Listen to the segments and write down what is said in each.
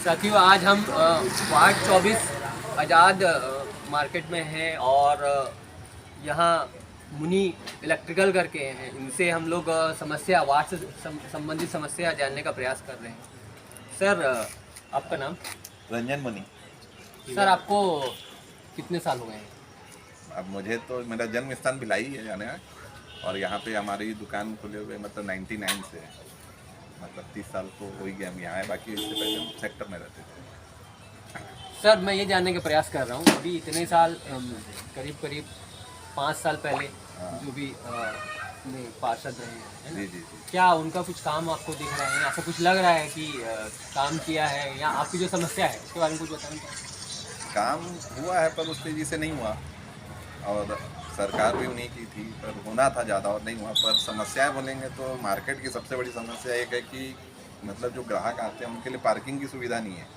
साथियों, आज हम वार्ड 24 आज़ाद मार्केट में हैं और यहाँ मुनी इलेक्ट्रिकल करके हैं। इनसे हम लोग समस्या वार्ड से संबंधित समस्या जानने का प्रयास कर रहे हैं। सर, आपका नाम? रंजन मुनि। सर, आपको कितने साल हो गए हैं? अब मुझे तो मेरा जन्म स्थान भिलाई है जाने का, और यहाँ पे हमारी दुकान खुले हुए मतलब 99 से है, मतलब 30 साल को हो ही गया हम यहाँ है। बाकी इससे पहले हम सेक्टर में रहते थे। सर, मैं ये जानने का प्रयास कर रहा हूँ, अभी इतने साल करीब 5 साल पहले जो भी अपने पार्षद रहे हैं, है ना? जी जी जी। क्या उनका कुछ काम आपको दिख रहा है, आपको कुछ लग रहा है कि काम किया है, या आपकी जो समस्या है उसके बारे में कुछ बताएं? काम हुआ है पर उस तेज़ी से नहीं हुआ, और सरकार भी उन्हीं की थी, पर होना था ज़्यादा और नहीं हुआ। पर समस्याएं बोलेंगे तो मार्केट की सबसे बड़ी समस्या एक है कि मतलब जो ग्राहक आते हैं उनके लिए पार्किंग की सुविधा नहीं है।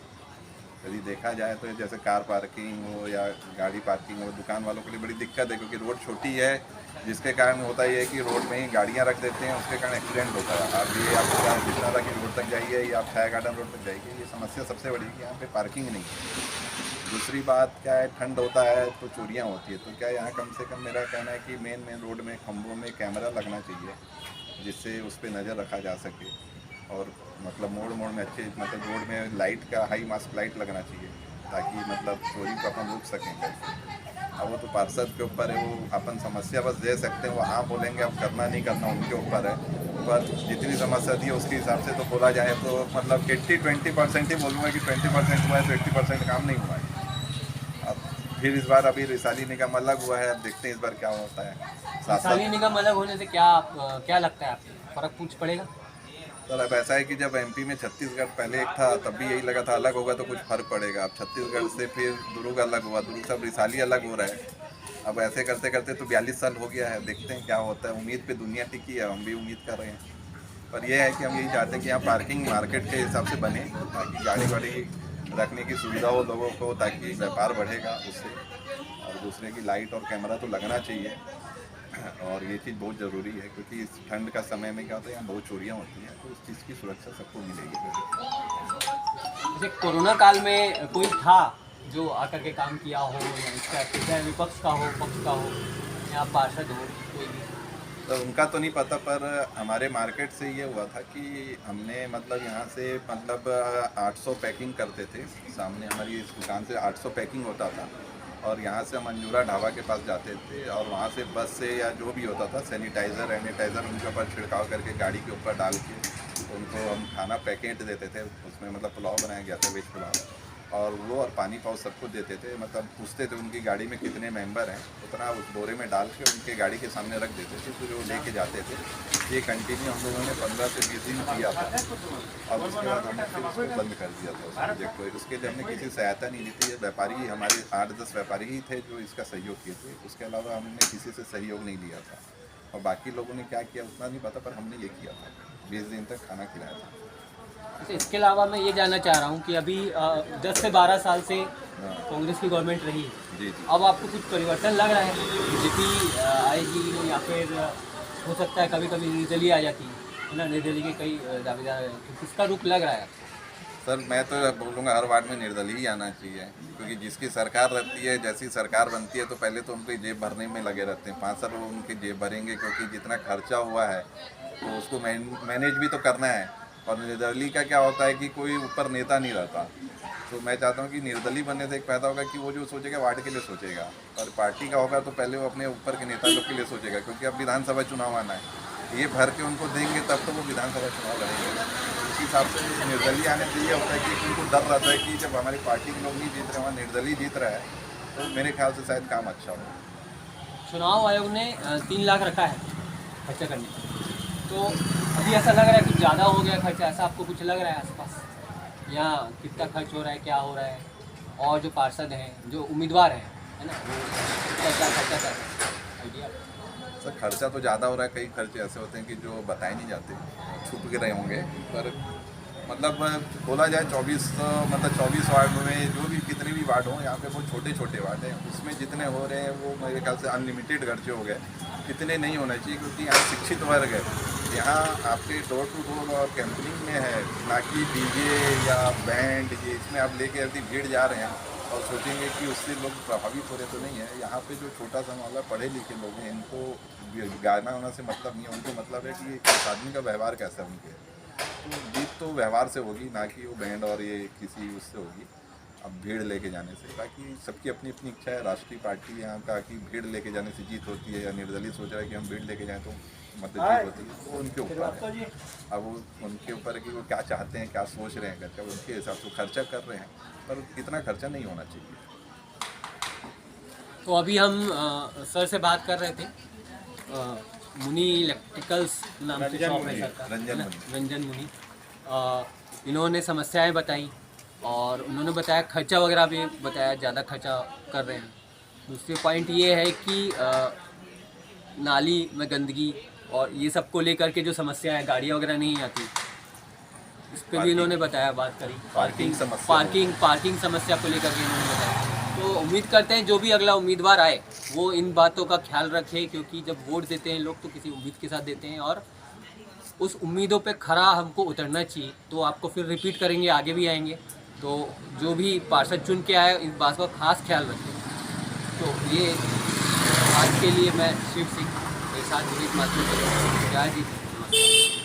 यदि देखा जाए तो जैसे कार पार्किंग हो या गाड़ी पार्किंग हो, दुकान वालों के लिए बड़ी दिक्कत है, क्योंकि रोड छोटी है, जिसके कारण होता ये है कि रोड में ही गाड़ियाँ रख देते हैं, उसके कारण एक्सीडेंट होता है। अब ये आपको जितना था कि रोड तक जाइए या आप छाया गार्डन रोड तक जाइए, ये समस्या सबसे बड़ी है कि यहाँ पे पार्किंग नहीं है। दूसरी बात क्या है, ठंड होता है तो चोरियाँ होती है, तो क्या यहाँ कम से कम मेरा कहना है कि मेन रोड में खंभों में कैमरा लगना चाहिए, जिससे उस पर नज़र रखा जा सके। और मतलब मोड़ मोड़ में अच्छे मतलब रोड में लाइट का हाई मास्क लाइट लगना चाहिए, ताकि मतलब चोरी को अपन रोक सकें कैसे। अब वो तो पार्षद के ऊपर है, वो अपन समस्या बस दे सकते हैं, वो हाँ बोलेंगे, अब करना नहीं करना उनके ऊपर है। पर जितनी समस्या थी उसके हिसाब से तो बोला जाए तो मतलब 80-20% ही बोलूँगा कि 20% हुआ है, तो 80% काम नहीं हुआ है। अब फिर इस बार अभी रिसाली निगम अलग हुआ है, अब देखते हैं इस बार क्या होता है। साली निगम अलग होने से क्या लगता है आपको, फर्क कुछ पड़ेगा? सर अब ऐसा है कि जब एमपी में छत्तीसगढ़ पहले एक था, तब भी यही लगा था अलग होगा तो कुछ फर्क पड़ेगा। अब छत्तीसगढ़ से फिर दुर्ग अलग हुआ, दुर्ग सब रिसाली अलग हो रहा है। अब ऐसे करते करते तो 42 साल हो गया है, देखते हैं क्या होता है। उम्मीद पे दुनिया टिकी है, हम भी उम्मीद कर रहे हैं। पर यह है कि हम यही चाहते हैं कि यहाँ पार्किंग मार्केट के हिसाब से बने, ताकि गाड़ी वाड़ी रखने की सुविधा हो लोगों को, ताकि व्यापार बढ़ेगा उससे। और दूसरे की लाइट और कैमरा तो लगना चाहिए, और ये चीज़ बहुत ज़रूरी है, क्योंकि इस ठंड का समय में क्या होता है, यहाँ बहुत चोरियाँ होती हैं, तो उस चीज़ की सुरक्षा सबको मिलेगी। जैसे कोरोना काल में कोई था जो आकर के काम किया हो, या इसका चाहे विपक्ष का हो, पक्ष का हो, या पार्षद हो, कोई भी? तो उनका तो नहीं पता, पर हमारे मार्केट से ये हुआ था कि हमने मतलब यहाँ से मतलब 800 पैकिंग करते थे। सामने हमारी इस दुकान से 800 पैकिंग होता था, और यहाँ से हम अंजूरा ढाबा के पास जाते थे, और वहाँ से बस से या जो भी होता था सैनिटाइज़र उनके ऊपर छिड़काव करके गाड़ी के ऊपर डाल के उनको हम खाना पैकेट देते थे। उसमें मतलब पुलाव बनाया गया था, वेज पुलाव, और वो और पानी पाव सब कुछ देते थे। मतलब पूछते थे उनकी गाड़ी में कितने मेंबर हैं, उतना उस बोरे में डाल के उनके गाड़ी के सामने रख देते थे, फिर वो लेके जाते थे। ये कंटिन्यू हम लोगों ने 15 से 20 दिन किया था, और उसके बाद हमने फिर उसको बंद कर दिया था उस प्रोजेक्ट को। उसके लिए हमने किसी सहायता नहीं ली थी। ये व्यापारी हमारे 8-10 व्यापारी ही थे जो इसका सहयोग किए थे, उसके अलावा हमने किसी से सहयोग नहीं लिया था। और बाकी लोगों ने क्या किया उतना नहीं पता, पर हमने ये किया था, 20 दिन तक खाना खिलाया था। अच्छा, इसके अलावा मैं ये जानना चाह रहा हूँ कि अभी 10 से 12 साल से कांग्रेस की गवर्नमेंट रही, जी जी। अब आपको कुछ परिवर्तन लग रहा है? बीजेपी आएगी, या फिर हो सकता है कभी कभी निर्दलीय आ जाती है ना? निर्दलीय के कई दावेदार हैं, तो किसका रुख लग रहा है आपको? सर मैं तो बोलूँगा हर वार्ड में निर्दलीय ही आना चाहिए, क्योंकि जिसकी सरकार रहती है, जैसी सरकार बनती है, तो पहले तो उनकी जेब भरने में लगे रहते हैं। 5 साल वो उनकी जेब भरेंगे, क्योंकि जितना खर्चा हुआ है तो उसको मैनेज भी तो करना है। और निर्दलीय का क्या होता है कि कोई ऊपर नेता नहीं रहता। तो मैं चाहता हूँ कि निर्दलीय बनने से एक फ़ायदा होगा कि वो जो सोचेगा वार्ड के लिए सोचेगा, और पार्टी का होगा तो पहले वो अपने ऊपर के नेता लोग के लिए सोचेगा, क्योंकि अब विधानसभा चुनाव आना है। ये भर के उनको देंगे तब तो वो विधानसभा चुनाव लड़ेंगे। उस हिसाब से निर्दलीय आने से ये होता है कि उनको डर रहता है कि जब हमारी पार्टी के लोग नहीं जीत रहे, वहाँ निर्दलीय जीत रहा है, तो मेरे ख्याल से शायद काम अच्छा हो। चुनाव आयोग ने 3 लाख रखा है खर्चा करने का, तो अभी ऐसा लग रहा है कि ज़्यादा हो गया खर्चा, ऐसा आपको कुछ लग रहा है आसपास? या कितना खर्च हो रहा है, क्या हो रहा है? और जो पार्षद हैं, जो उम्मीदवार हैं, है ना, वो क्या खर्चा कर रहे हैं, आइडिया? सर खर्चा तो ज़्यादा हो रहा है, कई खर्चे ऐसे होते हैं कि जो बताए नहीं जाते, छुप के रहे होंगे। पर मतलब बोला जाए 24 वार्ड में जो भी कितने भी वार्ड हों, यहाँ पे बहुत छोटे छोटे वार्ड हैं, उसमें जितने हो रहे हैं वो मेरे ख्याल से अनलिमिटेड खर्चे हो गए। इतने नहीं होना चाहिए, क्योंकि यहाँ शिक्षित वर्ग है, यहाँ आपके डोर टू डोर और कैंपनिंग में है, ना कि डीजे या बैंड, ये इसमें आप लेके यदि भीड़ जा रहे हैं और सोचेंगे कि उससे लोग प्रभावित हो रहे, तो नहीं है। यहाँ पे जो छोटा सा मामला पढ़े लिखे लोग हैं, इनको गाना वाना से मतलब नहीं है, उनको मतलब है कि इस आदमी का व्यवहार कैसा है उनके। तो जीत तो व्यवहार से होगी, ना कि वो बैंड और ये किसी उससे होगी, अब भीड़ लेके जाने से। बाकी सबकी अपनी अपनी इच्छा है। राष्ट्रीय पार्टी यहाँ का कि भीड़ लेके जाने से जीत होती है, या निर्दलीय सोच रहा है कि हम भीड़ लेके जाएं तो मतलब जीत होती है, वो उनके ऊपर है। अब वो उनके ऊपर है कि वो क्या चाहते हैं, क्या सोच रहे हैं करके, उनके हिसाब से खर्चा कर रहे हैं, पर इतना खर्चा नहीं होना चाहिए। तो अभी हम सर से बात कर रहे थे, मुनि इलेक्ट्रिकल्स नाम से शॉप है सर का, रंजन मुनि। इन्होंने समस्याएं बताई और उन्होंने बताया खर्चा वगैरह भी बताया, ज़्यादा खर्चा कर रहे हैं। दूसरी पॉइंट ये है कि नाली में गंदगी और ये सब को लेकर के जो समस्या है, गाड़ियाँ वगैरह नहीं आती, इस पर भी इन्होंने बताया, बात करी। पार्किंग समस्या को लेकर के इन्होंने बताया। तो उम्मीद करते हैं जो भी अगला उम्मीदवार आए वो इन बातों का ख्याल रखे, क्योंकि जब वोट देते हैं लोग तो किसी उम्मीद के साथ देते हैं और उस उम्मीदों पे खरा हमको उतरना चाहिए, तो आपको फिर रिपीट करेंगे, आगे भी आएंगे। तो जो भी पार्षद चुन के आए इस बात का खास ख्याल रखें। तो ये आज के लिए मैं शिव सिंह के साथ विनीत माथुर, जय जी, नमस्कार।